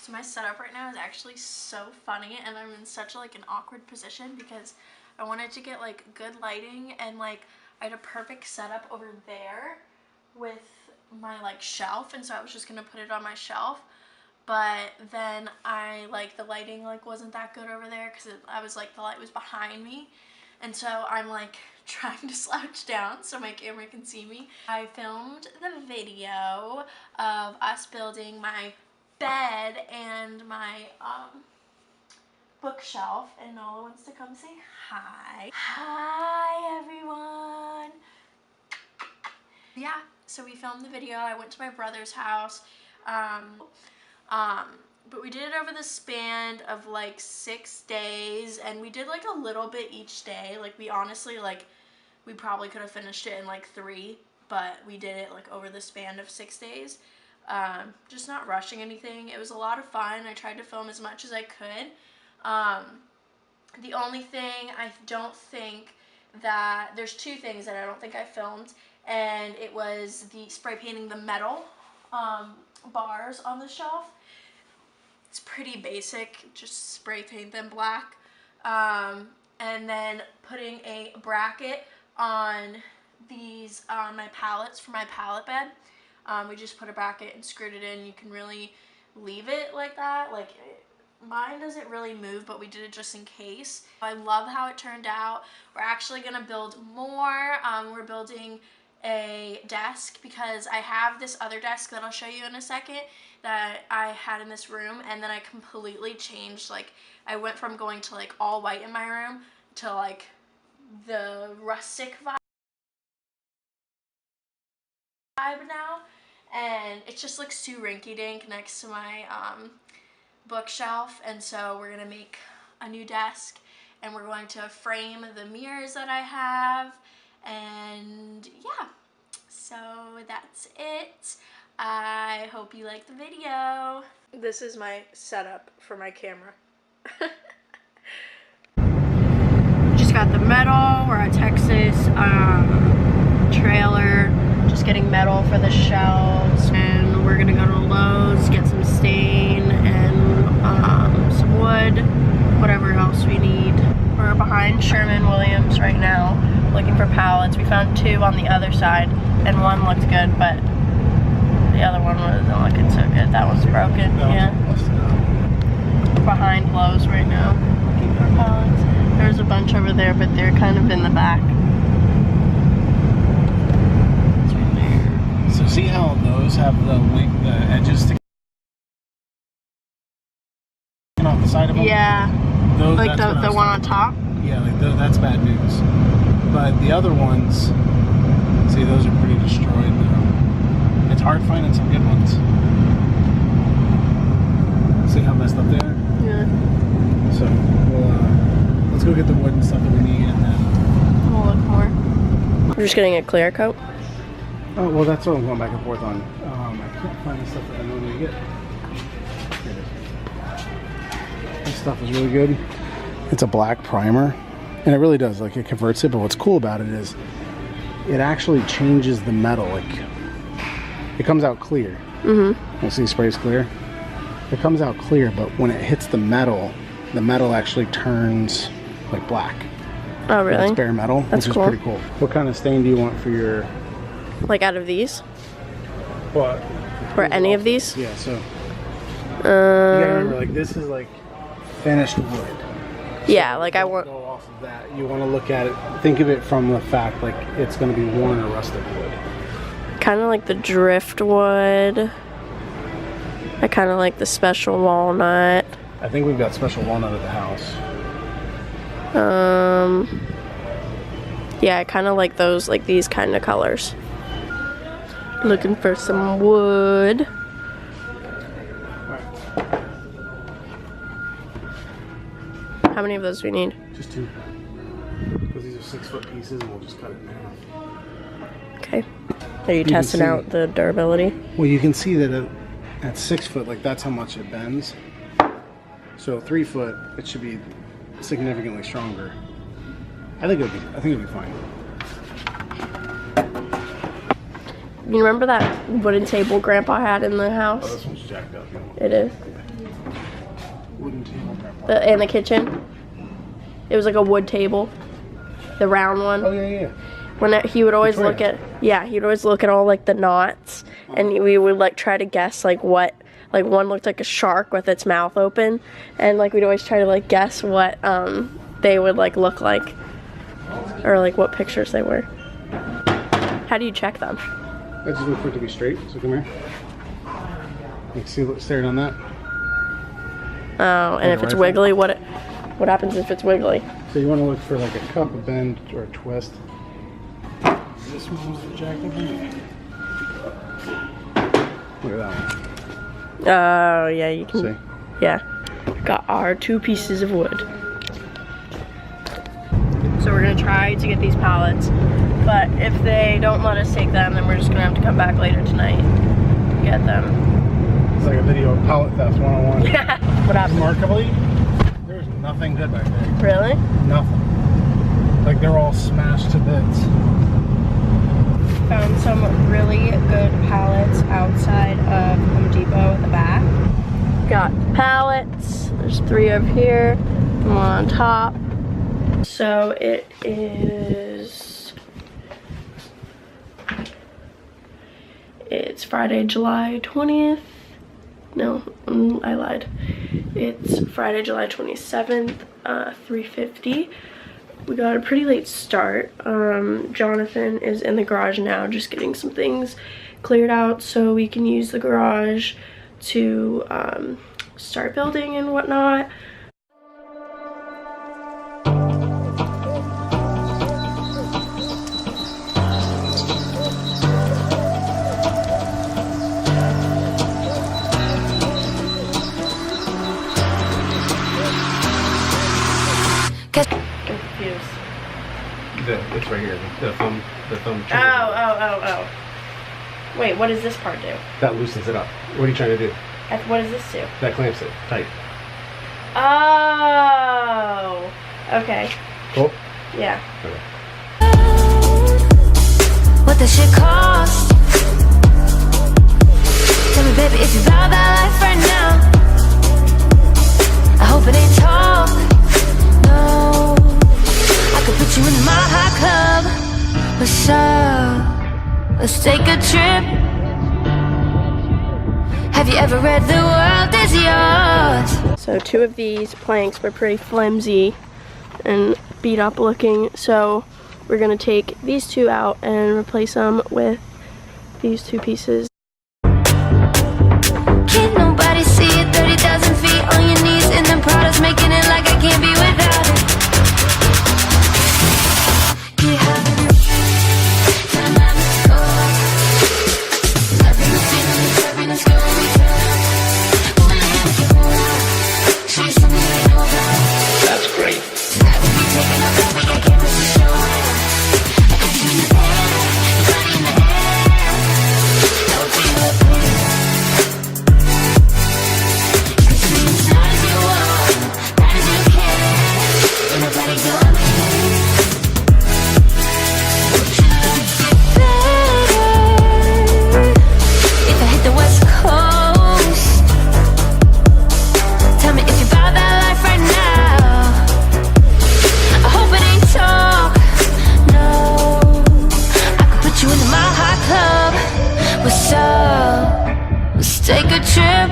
So my setup right now is actually so funny, and I'm in such like an awkward position because I wanted to get like good lighting, and like I had a perfect setup over there with my like shelf, and so I was just gonna put it on my shelf. But then I like the lighting like wasn't that good over there because I was like the light was behind me, and so I'm like trying to slouch down so my camera can see me. I filmed the video of us building my bed and my bookshelf, and Nola wants to come say hi. Hi everyone. Yeah, so we filmed the video. I went to my brother's house. But we did it over the span of like 6 days, and we did like a little bit each day. Like we honestly, like we probably could have finished it in like 3, but we did it like over the span of 6 days. Just not rushing anything. It was a lot of fun. I tried to film as much as I could. The only thing I don't think that, there's 2 things that I don't think I filmed, and it was the spray painting the metal bars on the shelf. It's pretty basic, just spray paint them black. And then putting a bracket on these, my pallets for my pallet bed. We just put a bracket and screwed it in. You can really leave it like that. Like mine doesn't really move, but we did it just in case. I love how it turned out. We're actually gonna build more. We're building a desk because I have this other desk that I'll show you in a second that I had in this room, and then I completely changed. Like I went from going to like all white in my room to like the rustic vibe now, and it just looks too rinky-dink next to my bookshelf. And so we're gonna make a new desk, and we're going to frame the mirrors that I have. And yeah, so that's it. I hope you like the video. This is my setup for my camera. Just got the metal. We're at Texas trailer, just getting metal for the shelves, and we're gonna go to Lowe's, get some stain and some wood, whatever else we need. We're behind Sherwin-Williams right now, looking for pallets. We found 2 on the other side, and one looked good, but the other one wasn't looking so good. That one's broken. Yeah. We're behind Lowe's right now, looking for pallets. There's a bunch over there, but they're kind of in the back. It's right there. So see how those have the edges sticking off the side of them? Yeah. Those, like the one on top? Yeah, like that's bad news. But the other ones, see, those are pretty destroyed now. It's hard finding some good ones. See how messed up they are? Yeah. So we'll let's go get the wood and stuff that we need, and then we'll look more. We're just getting a clear coat. Oh well, that's what I'm going back and forth on. I can't find the stuff that I normally get. Here it is. This stuff is really good. It's a black primer, and it really does, like, it converts it. But what's cool about it is it actually changes the metal. Like it comes out clear. You see, sprays clear. It comes out clear, but when it hits the metal actually turns like black. Oh really? It's bare metal. That's which cool. Is pretty cool. What kind of stain do you want for your? Like out of these? What? Or any of these? Yeah. So you gotta remember, like, this is like finished wood. Yeah, like I want. Go off of that. You want to look at it. Think of it from the fact like it's going to be worn or rusted wood. Kind of like the driftwood. I kind of like the special walnut. I think we've got special walnut at the house. Yeah, I kind of like those, like these kind of colors. Looking for some wood. How many of those do we need? Just 2. Because these are 6-foot pieces, and we'll just cut it in half. Okay. Are you testing out the durability? Well, you can see that at 6 foot, like, that's how much it bends. So 3 foot, it should be significantly stronger. I think it'll be fine. You remember that wooden table Grandpa had in the house? Oh, this one's jacked up. It is. Wooden table, Grandpa. In the kitchen. It was like a wood table. The round one. Oh, yeah. When he would always look at, he would always look at all like the knots, and we would like try to guess like what, like one looked like a shark with its mouth open, and like we'd always try to like guess what they would like look like, or like what pictures they were. How do you check them? I just look for it to be straight, so come here. You can see what's staring on that. Oh, and if it's wiggly, what happens if it's wiggly? So you want to look for like a cup, a bend, or a twist. This one was the jacked up one. Look at that one. Oh, yeah, you can. See? Yeah. Got our 2 pieces of wood. So we're gonna try to get these pallets, but if they don't let us take them, then we're just gonna have to come back later tonight and get them. It's like a video of pallet theft 101. Yeah. What happened? Remarkably, there's nothing good back there. Really? Nothing. Like they're all smashed to bits. Found some really good pallets outside of Home Depot at the back. Got pallets. There's 3 over here, one on top. So it is, it's Friday, July 20th. No, I lied. It's Friday, July 27th, 3:50. We got a pretty late start. Jonathan is in the garage now just getting some things cleared out so we can use the garage to start building and whatnot. It's right here. The thumb. Oh. Wait, what does this part do? That loosens it up. What are you trying to do? What does this do? That clamps it tight. Oh. Okay. Cool? Yeah. Okay. What the shit cost? Tell me, baby, if you bout that life right now. I hope it ain't talk. No. I could put you in my hot club. What's up? Let's take a trip. Have you ever read The World Is Yours? So 2 of these planks were pretty flimsy and beat up looking. So we're gonna take these 2 out and replace them with these 2 pieces. Can't nobody see it, 30,000 feet on your knees in them products, making it like I can't be without it. That's great. Take a trip.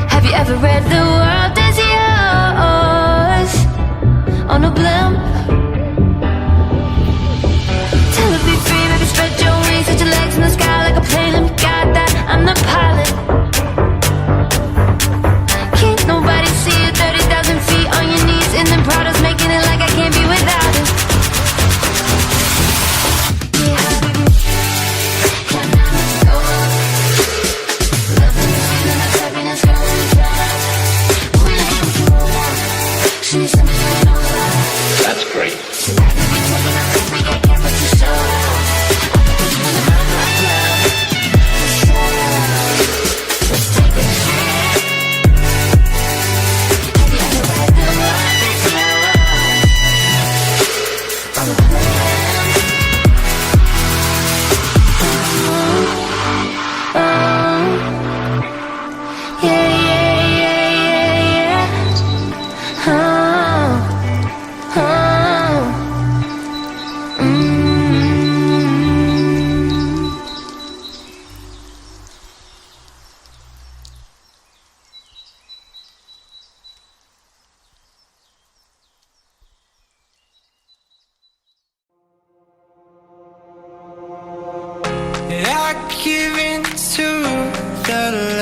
Have you ever read The World Is Yours on a blimp? Tell it be free, baby, spread your wings, set your legs in the sky like a plane. Let me guide that, I'm the pilot. Can't nobody see you, 30,000 feet on your knees in them products, making it like I can't be without it.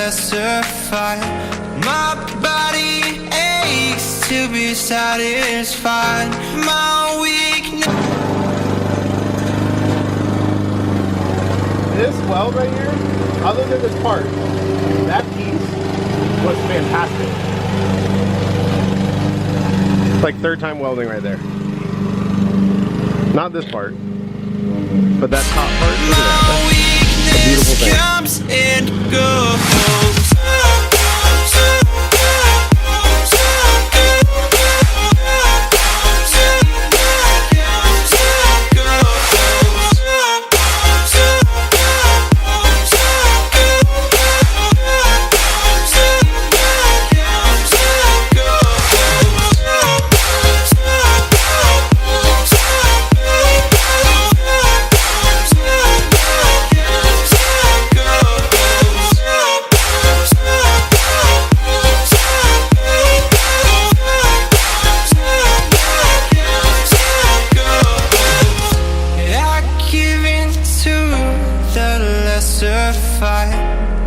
lesser fight. My body aches to be satisfied. My weakness. This weld right here, other than this part, that piece was fantastic. It's like third time welding right there. Not this part, but that top part. Look at that. That's a beautiful thing. Comes and goes.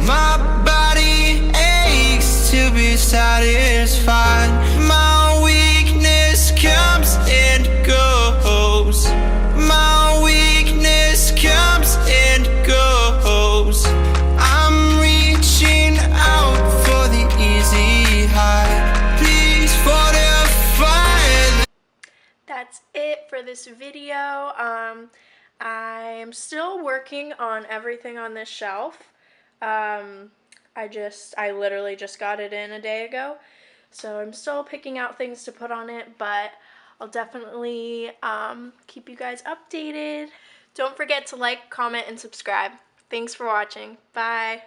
My body aches to be satisfied. My weakness comes and goes. My weakness comes and goes. I'm reaching out for the easy high. Please fortify. That's it for this video. I'm still working on everything on this shelf. I literally just got it in a day ago, so I'm still picking out things to put on it, but I'll definitely keep you guys updated. Don't forget to like, comment, and subscribe. Thanks for watching. Bye.